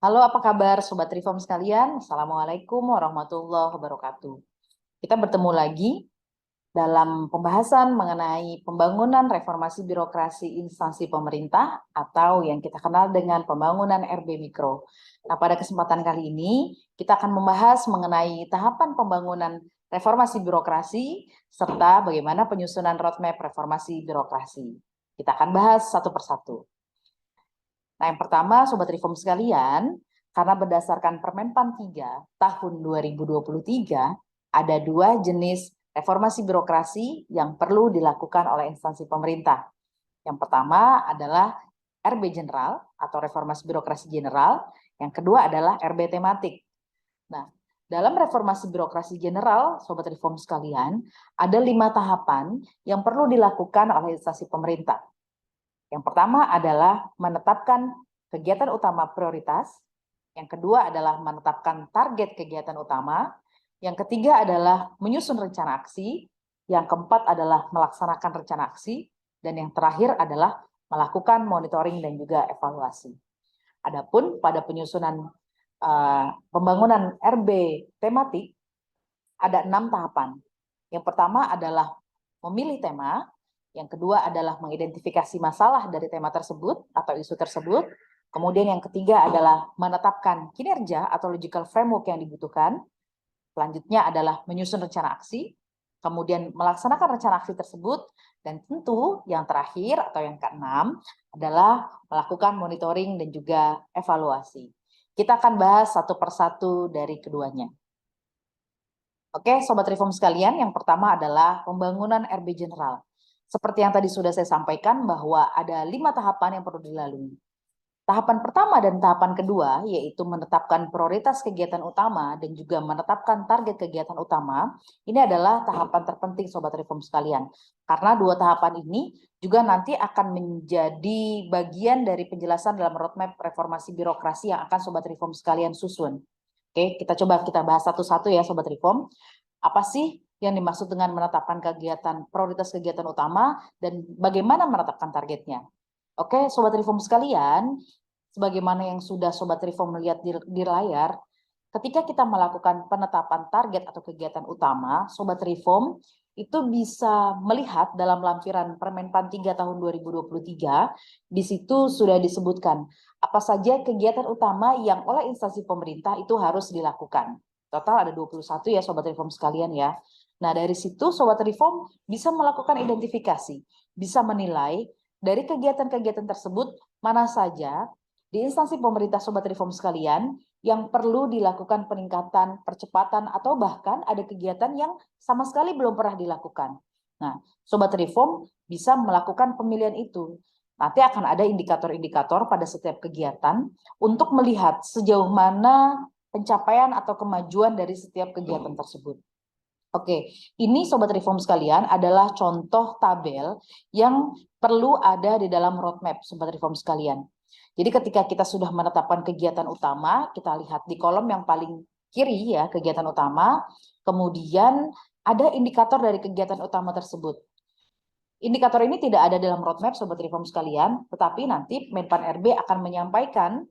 Halo, apa kabar Sobat Reform sekalian? Assalamualaikum warahmatullahi wabarakatuh. Kita bertemu lagi dalam pembahasan mengenai pembangunan reformasi birokrasi instansi pemerintah atau yang kita kenal dengan pembangunan RB Mikro. Nah, pada kesempatan kali ini kita akan membahas mengenai tahapan pembangunan reformasi birokrasi serta bagaimana penyusunan roadmap reformasi birokrasi. Kita akan bahas satu persatu. Nah, yang pertama, Sobat Reform sekalian, karena berdasarkan Permenpan 3 tahun 2023, ada dua jenis reformasi birokrasi yang perlu dilakukan oleh instansi pemerintah. Yang pertama adalah RB General atau Reformasi Birokrasi General, yang kedua adalah RB Tematik. Nah, dalam reformasi birokrasi general, Sobat Reform sekalian, ada 5 tahapan yang perlu dilakukan oleh instansi pemerintah. Yang pertama adalah menetapkan kegiatan utama prioritas. Yang kedua adalah menetapkan target kegiatan utama. Yang ketiga adalah menyusun rencana aksi. Yang keempat adalah melaksanakan rencana aksi. Dan yang terakhir adalah melakukan monitoring dan juga evaluasi. Adapun pada penyusunan pembangunan RB tematik, ada 6 tahapan. Yang pertama adalah memilih tema. Yang kedua adalah mengidentifikasi masalah dari tema tersebut atau isu tersebut. Kemudian yang ketiga adalah menetapkan kinerja atau logical framework yang dibutuhkan. Selanjutnya adalah menyusun rencana aksi, kemudian melaksanakan rencana aksi tersebut, dan tentu yang terakhir atau yang keenam adalah melakukan monitoring dan juga evaluasi. Kita akan bahas satu persatu dari keduanya. Oke, Sobat Reform sekalian, yang pertama adalah pembangunan RB General. Seperti yang tadi sudah saya sampaikan bahwa ada 5 tahapan yang perlu dilalui. Tahapan pertama dan tahapan kedua yaitu menetapkan prioritas kegiatan utama dan juga menetapkan target kegiatan utama. Ini adalah tahapan terpenting Sobat Reform sekalian. Karena dua tahapan ini juga nanti akan menjadi bagian dari penjelasan dalam roadmap reformasi birokrasi yang akan Sobat Reform sekalian susun. Oke, kita bahas satu-satu ya Sobat Reform. Apa sih yang dimaksud dengan menetapkan kegiatan prioritas kegiatan utama dan bagaimana menetapkan targetnya? Oke, Sobat Reform sekalian, sebagaimana yang sudah Sobat Reform melihat di layar, ketika kita melakukan penetapan target atau kegiatan utama, Sobat Reform itu bisa melihat dalam lampiran Permenpan 3 tahun 2023, di situ sudah disebutkan apa saja kegiatan utama yang oleh instansi pemerintah itu harus dilakukan. Total ada 21 ya Sobat Reform sekalian ya. Nah, dari situ Sobat Reform bisa melakukan identifikasi, bisa menilai dari kegiatan-kegiatan tersebut mana saja di instansi pemerintah Sobat Reform sekalian yang perlu dilakukan peningkatan, percepatan, atau bahkan ada kegiatan yang sama sekali belum pernah dilakukan. Nah, Sobat Reform bisa melakukan pemilihan itu. Nanti akan ada indikator-indikator pada setiap kegiatan untuk melihat sejauh mana pencapaian atau kemajuan dari setiap kegiatan tersebut. Oke, ini Sobat Reform sekalian adalah contoh tabel yang perlu ada di dalam roadmap Sobat Reform sekalian. Jadi ketika kita sudah menetapkan kegiatan utama, kita lihat di kolom yang paling kiri ya, kegiatan utama, kemudian ada indikator dari kegiatan utama tersebut. Indikator ini tidak ada dalam roadmap Sobat Reform sekalian, tetapi nanti Menpan RB akan menyampaikan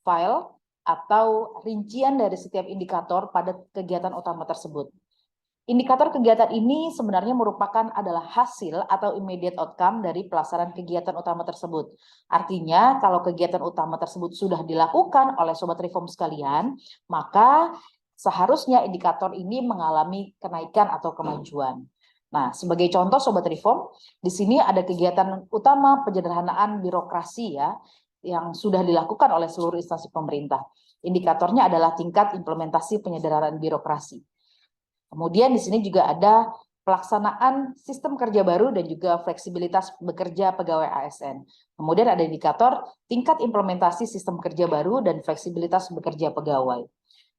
file atau rincian dari setiap indikator pada kegiatan utama tersebut. Indikator kegiatan ini sebenarnya merupakan adalah hasil atau immediate outcome dari pelaksanaan kegiatan utama tersebut. Artinya, kalau kegiatan utama tersebut sudah dilakukan oleh Sobat Reform sekalian, maka seharusnya indikator ini mengalami kenaikan atau kemajuan. Nah, sebagai contoh Sobat Reform, di sini ada kegiatan utama penyederhanaan birokrasi ya, yang sudah dilakukan oleh seluruh instansi pemerintah. Indikatornya adalah tingkat implementasi penyederhanaan birokrasi. Kemudian di sini juga ada pelaksanaan sistem kerja baru dan juga fleksibilitas bekerja pegawai ASN. Kemudian ada indikator tingkat implementasi sistem kerja baru dan fleksibilitas bekerja pegawai.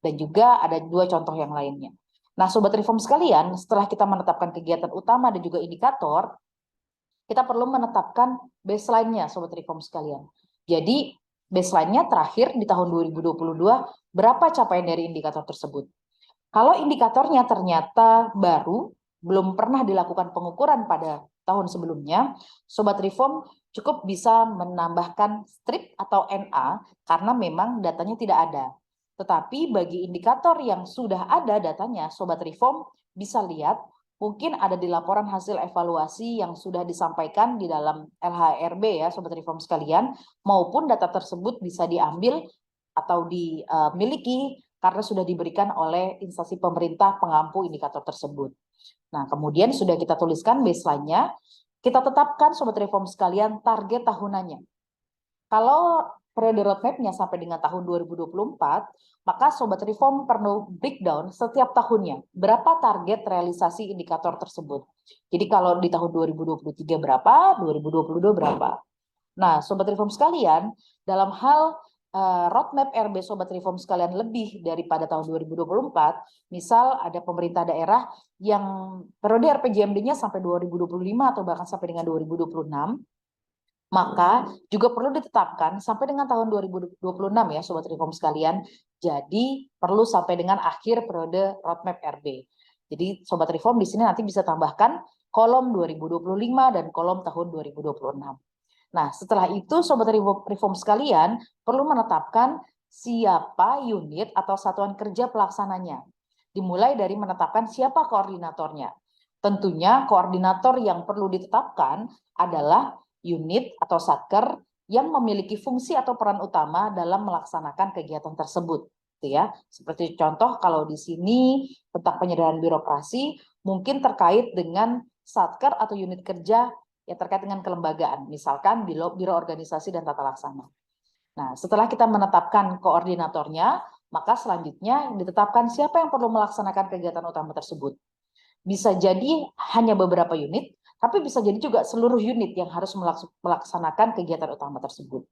Dan juga ada 2 contoh yang lainnya. Nah, Sobat Reform sekalian, setelah kita menetapkan kegiatan utama dan juga indikator, kita perlu menetapkan baseline-nya Sobat Reform sekalian. Jadi, baseline-nya terakhir di tahun 2022, berapa capaian dari indikator tersebut? Kalau indikatornya ternyata baru, belum pernah dilakukan pengukuran pada tahun sebelumnya, Sobat Reform cukup bisa menambahkan strip atau NA karena memang datanya tidak ada. Tetapi bagi indikator yang sudah ada datanya, Sobat Reform bisa lihat mungkin ada di laporan hasil evaluasi yang sudah disampaikan di dalam LHRB ya Sobat Reform sekalian, maupun data tersebut bisa diambil atau dimiliki karena sudah diberikan oleh instansi pemerintah pengampu indikator tersebut. Nah, kemudian sudah kita tuliskan baseline-nya, kita tetapkan Sobat Reform sekalian target tahunannya. Kalau periode roadmap-nya sampai dengan tahun 2024, maka Sobat Reform perlu breakdown setiap tahunnya. Berapa target realisasi indikator tersebut. Jadi kalau di tahun 2023 berapa, 2022 berapa. Nah, Sobat Reform sekalian, dalam hal roadmap RB Sobat Reform sekalian lebih daripada tahun 2024, misal ada pemerintah daerah yang periode RPJMD-nya sampai 2025 atau bahkan sampai dengan 2026, maka juga perlu ditetapkan sampai dengan tahun 2026 ya Sobat Reform sekalian. Jadi perlu sampai dengan akhir periode roadmap RB. Jadi Sobat Reform di sini nanti bisa tambahkan kolom 2025 dan kolom tahun 2026. Nah, setelah itu Sobat Reform sekalian perlu menetapkan siapa unit atau satuan kerja pelaksananya. Dimulai dari menetapkan siapa koordinatornya. Tentunya koordinator yang perlu ditetapkan adalah unit atau satker yang memiliki fungsi atau peran utama dalam melaksanakan kegiatan tersebut. Ya, seperti contoh kalau di sini tentang penyederhanaan birokrasi mungkin terkait dengan satker atau unit kerja yang terkait dengan kelembagaan, misalkan Biro Organisasi dan Tata Laksana. Nah, setelah kita menetapkan koordinatornya, maka selanjutnya ditetapkan siapa yang perlu melaksanakan kegiatan utama tersebut. Bisa jadi hanya beberapa unit, tapi bisa jadi juga seluruh unit yang harus melaksanakan kegiatan utama tersebut.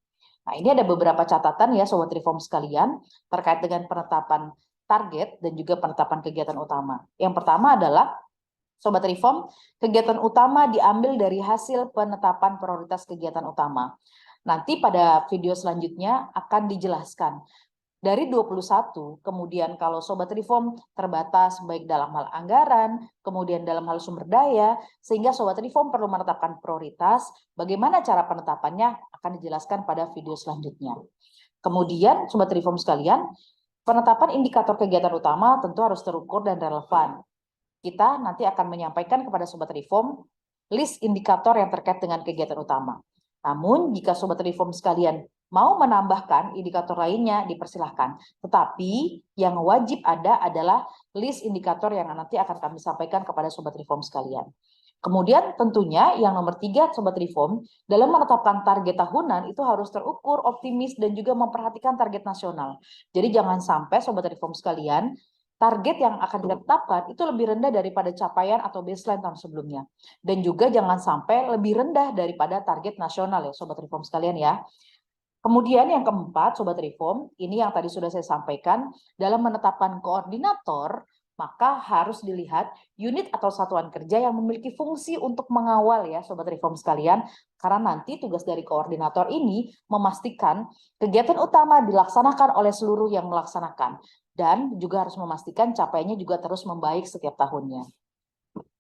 Nah, ini ada beberapa catatan ya Sobat Reform sekalian terkait dengan penetapan target dan juga penetapan kegiatan utama. Yang pertama adalah Sobat Reform, kegiatan utama diambil dari hasil penetapan prioritas kegiatan utama. Nanti pada video selanjutnya akan dijelaskan. Dari 21, kemudian kalau Sobat Reform terbatas baik dalam hal anggaran, kemudian dalam hal sumber daya, sehingga Sobat Reform perlu menetapkan prioritas, bagaimana cara penetapannya akan dijelaskan pada video selanjutnya. Kemudian Sobat Reform sekalian, penetapan indikator kegiatan utama tentu harus terukur dan relevan. Kita nanti akan menyampaikan kepada Sobat Reform list indikator yang terkait dengan kegiatan utama. Namun, jika Sobat Reform sekalian mau menambahkan indikator lainnya, dipersilahkan. Tetapi yang wajib ada adalah list indikator yang nanti akan kami sampaikan kepada Sobat Reform sekalian. Kemudian tentunya yang nomor 3, Sobat Reform, dalam menetapkan target tahunan itu harus terukur, optimis, dan juga memperhatikan target nasional. Jadi jangan sampai Sobat Reform sekalian, target yang akan kita tetapkan itu lebih rendah daripada capaian atau baseline tahun sebelumnya. Dan juga jangan sampai lebih rendah daripada target nasional ya Sobat Reform sekalian ya. Kemudian yang keempat Sobat Reform, ini yang tadi sudah saya sampaikan, dalam menetapkan koordinator, maka harus dilihat unit atau satuan kerja yang memiliki fungsi untuk mengawal ya Sobat Reform sekalian, karena nanti tugas dari koordinator ini memastikan kegiatan utama dilaksanakan oleh seluruh yang melaksanakan. Dan juga harus memastikan capaiannya juga terus membaik setiap tahunnya.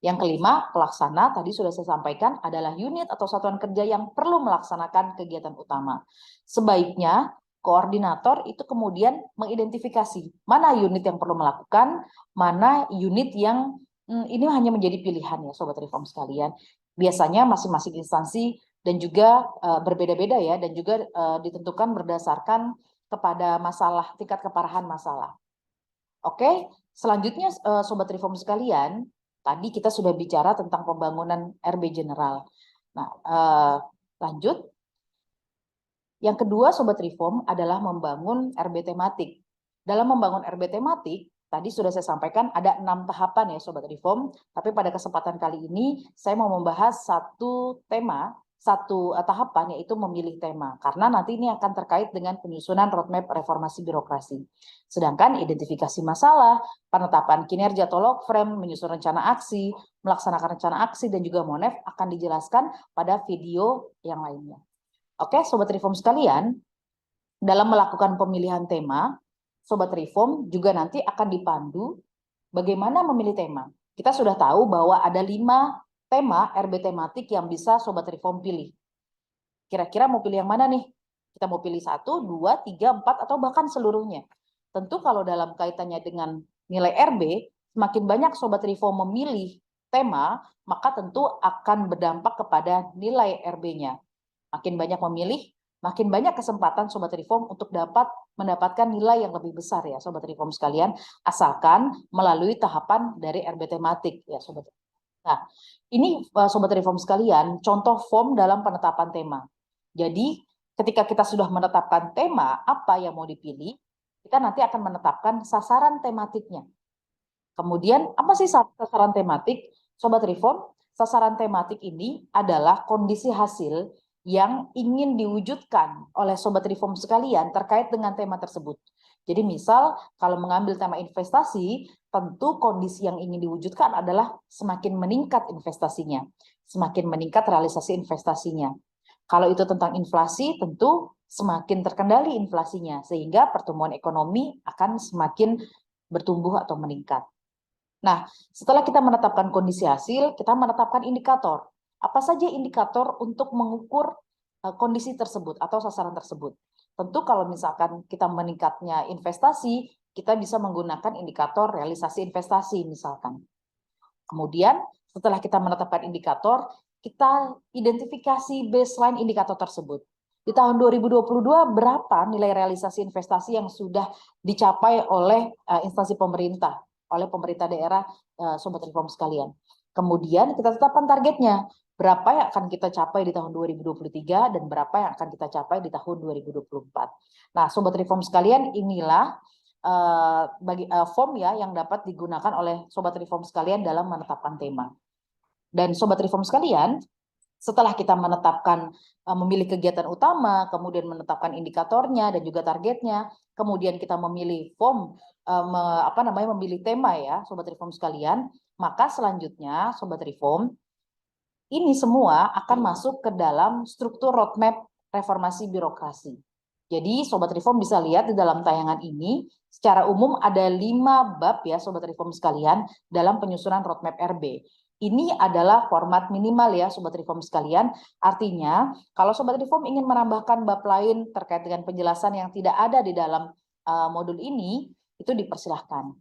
Yang kelima, pelaksana tadi sudah saya sampaikan adalah unit atau satuan kerja yang perlu melaksanakan kegiatan utama. Sebaiknya koordinator itu kemudian mengidentifikasi mana unit yang perlu melakukan, mana unit yang ini hanya menjadi pilihan ya Sobat Reform sekalian. Biasanya masing-masing instansi dan juga berbeda-beda ya, dan juga ditentukan berdasarkan kepada masalah, tingkat keparahan masalah. Oke, selanjutnya Sobat Reform sekalian, tadi kita sudah bicara tentang pembangunan RB General. Nah, lanjut. Yang kedua Sobat Reform adalah membangun RB tematik. Dalam membangun RB tematik, tadi sudah saya sampaikan ada 6 tahapan ya Sobat Reform, tapi pada kesempatan kali ini saya mau membahas satu tema, satu tahapan, yaitu memilih tema, karena nanti ini akan terkait dengan penyusunan roadmap reformasi birokrasi. Sedangkan identifikasi masalah, penetapan kinerja atau log frame, menyusun rencana aksi, melaksanakan rencana aksi, dan juga MONEF akan dijelaskan pada video yang lainnya. Oke, Sobat Reform sekalian, dalam melakukan pemilihan tema, Sobat Reform juga nanti akan dipandu bagaimana memilih tema. Kita sudah tahu bahwa ada 5 tema RB tematik yang bisa Sobat Reform pilih. Kira-kira mau pilih yang mana nih? Kita mau pilih 1, 2, 3, 4, atau bahkan seluruhnya. Tentu kalau dalam kaitannya dengan nilai RB, semakin banyak Sobat Reform memilih tema, maka tentu akan berdampak kepada nilai RB-nya. Makin banyak memilih, makin banyak kesempatan Sobat Reform untuk dapat mendapatkan nilai yang lebih besar ya Sobat Reform sekalian, asalkan melalui tahapan dari RB tematik ya Sobat. Nah, ini Sobat Reform sekalian, contoh form dalam penetapan tema. Jadi, ketika kita sudah menetapkan tema, apa yang mau dipilih, kita nanti akan menetapkan sasaran tematiknya. Kemudian, apa sih sasaran tematik? Sobat Reform, sasaran tematik ini adalah kondisi hasil yang ingin diwujudkan oleh Sobat Reform sekalian terkait dengan tema tersebut. Jadi misal, kalau mengambil tema investasi, tentu kondisi yang ingin diwujudkan adalah semakin meningkat investasinya, semakin meningkat realisasi investasinya. Kalau itu tentang inflasi, tentu semakin terkendali inflasinya, sehingga pertumbuhan ekonomi akan semakin bertumbuh atau meningkat. Nah, setelah kita menetapkan kondisi hasil, kita menetapkan indikator. Apa saja indikator untuk mengukur kondisi tersebut atau sasaran tersebut? Tentu kalau misalkan kita meningkatnya investasi, kita bisa menggunakan indikator realisasi investasi misalkan. Kemudian setelah kita menetapkan indikator, kita identifikasi baseline indikator tersebut. Di tahun 2022 berapa nilai realisasi investasi yang sudah dicapai oleh instansi pemerintah, oleh pemerintah daerah, Sobat Reform sekalian. Kemudian kita tetapkan targetnya, berapa yang akan kita capai di tahun 2023 dan berapa yang akan kita capai di tahun 2024. Nah, Sobat Reform sekalian, inilah form ya yang dapat digunakan oleh Sobat Reform sekalian dalam menetapkan tema. Dan Sobat Reform sekalian, setelah kita menetapkan memilih kegiatan utama, kemudian menetapkan indikatornya dan juga targetnya, kemudian kita memilih form memilih tema ya Sobat Reform sekalian, maka selanjutnya Sobat Reform ini semua akan masuk ke dalam struktur roadmap reformasi birokrasi. Jadi Sobat Reform bisa lihat di dalam tayangan ini, secara umum ada 5 bab ya Sobat Reform sekalian dalam penyusunan roadmap RB. Ini adalah format minimal ya Sobat Reform sekalian, artinya kalau Sobat Reform ingin menambahkan bab lain terkait dengan penjelasan yang tidak ada di dalam modul ini, itu dipersilahkan.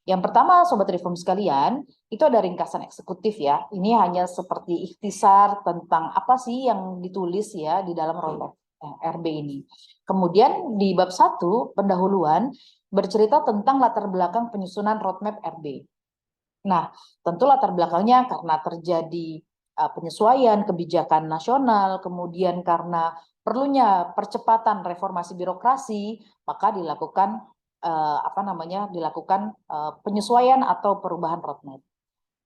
Yang pertama Sobat Reform sekalian, itu ada ringkasan eksekutif ya. Ini hanya seperti ikhtisar tentang apa sih yang ditulis ya di dalam roadmap RB ini. Kemudian di bab 1, pendahuluan, bercerita tentang latar belakang penyusunan roadmap RB. Nah, tentu latar belakangnya karena terjadi penyesuaian kebijakan nasional, kemudian karena perlunya percepatan reformasi birokrasi, maka dilakukan penyesuaian atau perubahan roadmap.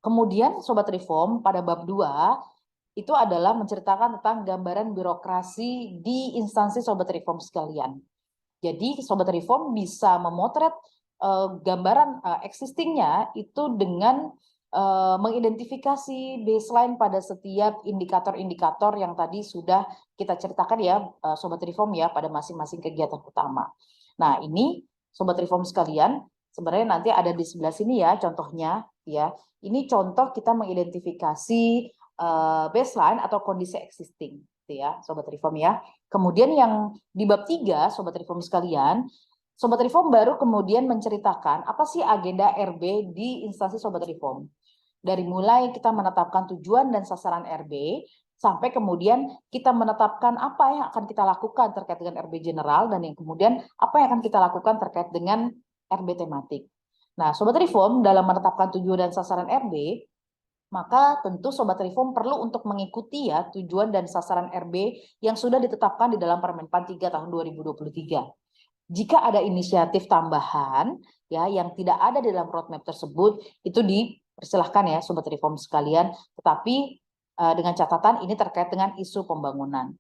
Kemudian Sobat Reform pada bab 2 itu adalah menceritakan tentang gambaran birokrasi di instansi Sobat Reform sekalian. Jadi Sobat Reform bisa memotret gambaran existingnya itu dengan mengidentifikasi baseline pada setiap indikator-indikator yang tadi sudah kita ceritakan ya Sobat Reform ya pada masing-masing kegiatan utama. Nah ini Sobat Reform sekalian, sebenarnya nanti ada di sebelah sini ya contohnya ya. Ini contoh kita mengidentifikasi baseline atau kondisi existing ya Sobat Reform ya. Kemudian yang di bab 3 Sobat Reform sekalian, Sobat Reform baru kemudian menceritakan apa sih agenda RB di instansi Sobat Reform. Dari mulai kita menetapkan tujuan dan sasaran RB, sampai kemudian kita menetapkan apa yang akan kita lakukan terkait dengan RB general, dan yang kemudian apa yang akan kita lakukan terkait dengan RB tematik. Nah, Sobat Reform dalam menetapkan tujuan dan sasaran RB, maka tentu Sobat Reform perlu untuk mengikuti ya tujuan dan sasaran RB yang sudah ditetapkan di dalam Permenpan 3 tahun 2023. Jika ada inisiatif tambahan ya yang tidak ada di dalam roadmap tersebut, itu dipersilahkan ya Sobat Reform sekalian, tetapi dengan catatan ini terkait dengan isu pembangunan.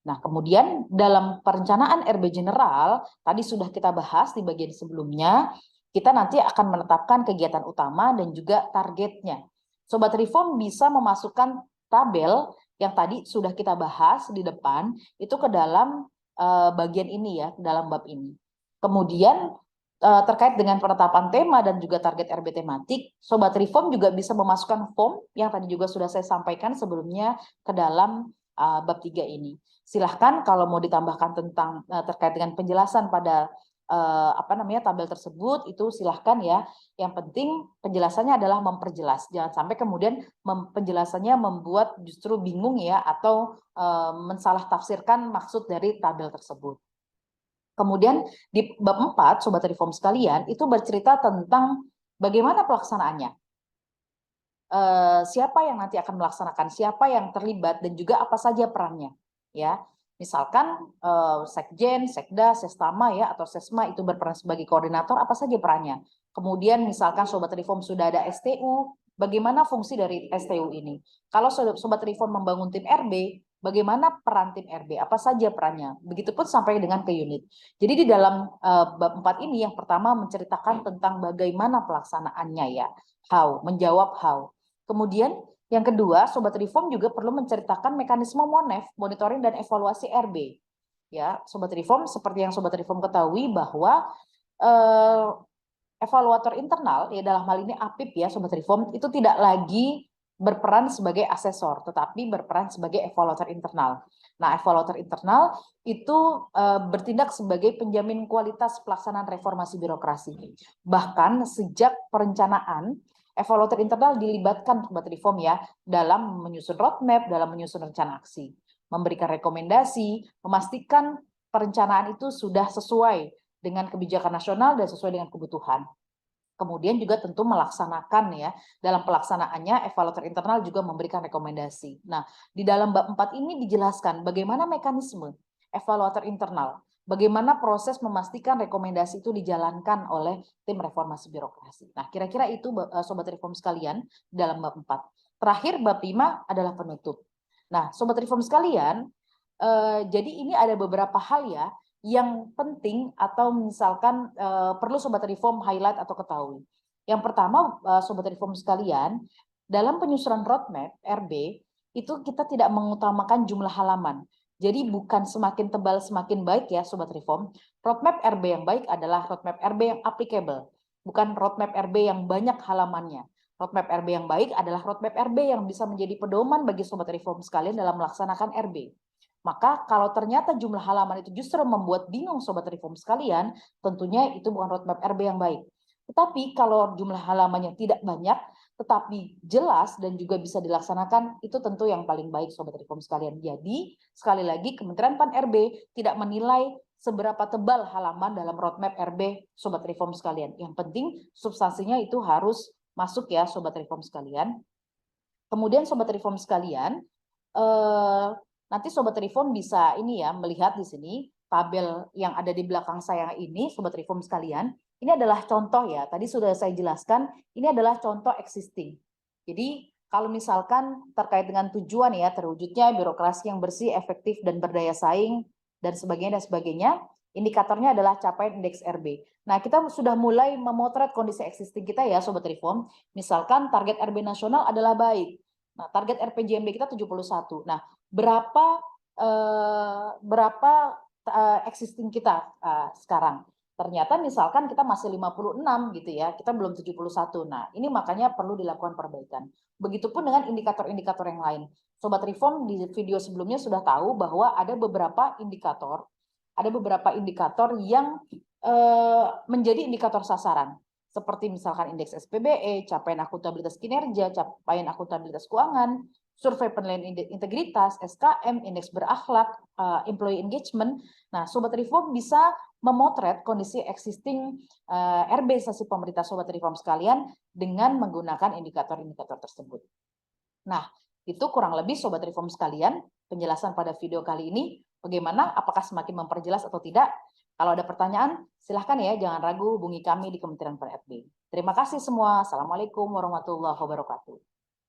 Nah, kemudian dalam perencanaan RB General, tadi sudah kita bahas di bagian sebelumnya, kita nanti akan menetapkan kegiatan utama dan juga targetnya. Sobat Reform bisa memasukkan tabel yang tadi sudah kita bahas di depan, itu ke dalam bagian ini ya, dalam bab ini. Kemudian terkait dengan penetapan tema dan juga target RB tematik, Sobat Reform juga bisa memasukkan form yang tadi juga sudah saya sampaikan sebelumnya ke dalam bab 3 ini. Silahkan kalau mau ditambahkan tentang terkait dengan penjelasan pada tabel tersebut, itu silahkan ya. Yang penting penjelasannya adalah memperjelas. Jangan sampai kemudian penjelasannya membuat justru bingung ya, atau mensalah tafsirkan maksud dari tabel tersebut. Kemudian di bab 4, Sobat Reform sekalian, itu bercerita tentang bagaimana pelaksanaannya. Siapa yang nanti akan melaksanakan, siapa yang terlibat, dan juga apa saja perannya. Ya, misalkan Sekjen, Sekda, Sestama ya, atau Sesma itu berperan sebagai koordinator, apa saja perannya. Kemudian misalkan Sobat Reform sudah ada STU, bagaimana fungsi dari STU ini. Kalau Sobat Reform membangun tim RB, bagaimana peran tim RB, apa saja perannya. Begitupun sampai dengan ke unit. Jadi di dalam bab 4 ini yang pertama menceritakan tentang bagaimana pelaksanaannya ya, how, menjawab how. Kemudian yang kedua, Sobat Reform juga perlu menceritakan mekanisme MONEF, monitoring dan evaluasi RB. Ya, Sobat Reform, seperti yang Sobat Reform ketahui bahwa evaluator internal, ya dalam hal ini APIP ya Sobat Reform, itu tidak lagi berperan sebagai asesor, tetapi berperan sebagai evaluator internal. Nah, evaluator internal itu bertindak sebagai penjamin kualitas pelaksanaan reformasi birokrasi. Bahkan sejak perencanaan, evaluator internal dilibatkan Sobat Reform ya dalam menyusun roadmap, dalam menyusun rencana aksi, memberikan rekomendasi, memastikan perencanaan itu sudah sesuai dengan kebijakan nasional dan sesuai dengan kebutuhan. Kemudian juga tentu melaksanakan ya, dalam pelaksanaannya evaluator internal juga memberikan rekomendasi. Nah, di dalam bab 4 ini dijelaskan bagaimana mekanisme evaluator internal, bagaimana proses memastikan rekomendasi itu dijalankan oleh tim reformasi birokrasi. Nah, kira-kira itu Sobat Reform sekalian dalam bab 4. Terakhir bab 5 adalah penutup. Nah, Sobat Reform sekalian, jadi ini ada beberapa hal ya yang penting atau misalkan perlu Sobat Reform highlight atau ketahui. Yang pertama, Sobat Reform sekalian, dalam penyusunan roadmap RB, itu kita tidak mengutamakan jumlah halaman. Jadi bukan semakin tebal semakin baik ya Sobat Reform. Roadmap RB yang baik adalah roadmap RB yang applicable, bukan roadmap RB yang banyak halamannya. Roadmap RB yang baik adalah roadmap RB yang bisa menjadi pedoman bagi Sobat Reform sekalian dalam melaksanakan RB. Maka kalau ternyata jumlah halaman itu justru membuat bingung Sobat Reform sekalian, tentunya itu bukan roadmap RB yang baik. Tetapi kalau jumlah halamannya tidak banyak, tetapi jelas dan juga bisa dilaksanakan, itu tentu yang paling baik Sobat Reform sekalian. Jadi, sekali lagi Kementerian Pan-RB tidak menilai seberapa tebal halaman dalam roadmap RB Sobat Reform sekalian. Yang penting substansinya itu harus masuk ya Sobat Reform sekalian. Kemudian Sobat Reform sekalian, nanti Sobat Reform bisa ini ya melihat di sini tabel yang ada di belakang saya ini, Sobat Reform sekalian. Ini adalah contoh ya, tadi sudah saya jelaskan, ini adalah contoh existing. Jadi kalau misalkan terkait dengan tujuan ya, terwujudnya birokrasi yang bersih, efektif, dan berdaya saing, dan sebagainya, indikatornya adalah capaian indeks RB. Nah, kita sudah mulai memotret kondisi existing kita ya, Sobat Reform. Misalkan target RB nasional adalah baik. Nah, target RPJMD kita 71. Nah, berapa existing kita sekarang? Ternyata misalkan kita masih 56 gitu ya, kita belum 71. Nah, ini makanya perlu dilakukan perbaikan. Begitupun dengan indikator-indikator yang lain. Sobat Reform di video sebelumnya sudah tahu bahwa ada beberapa indikator yang menjadi indikator sasaran. Seperti misalkan indeks SPBE, capaian akuntabilitas kinerja, capaian akuntabilitas keuangan, survei penilaian integritas, SKM, indeks berakhlak, employee engagement. Nah, Sobat Reform bisa memotret kondisi existing RB instansi pemerintah Sobat Reform sekalian dengan menggunakan indikator-indikator tersebut. Nah, itu kurang lebih Sobat Reform sekalian penjelasan pada video kali ini. Bagaimana? Apakah semakin memperjelas atau tidak? Kalau ada pertanyaan, silahkan ya, jangan ragu hubungi kami di Kementerian Pan-RB. Terima kasih semua. Assalamualaikum warahmatullahi wabarakatuh.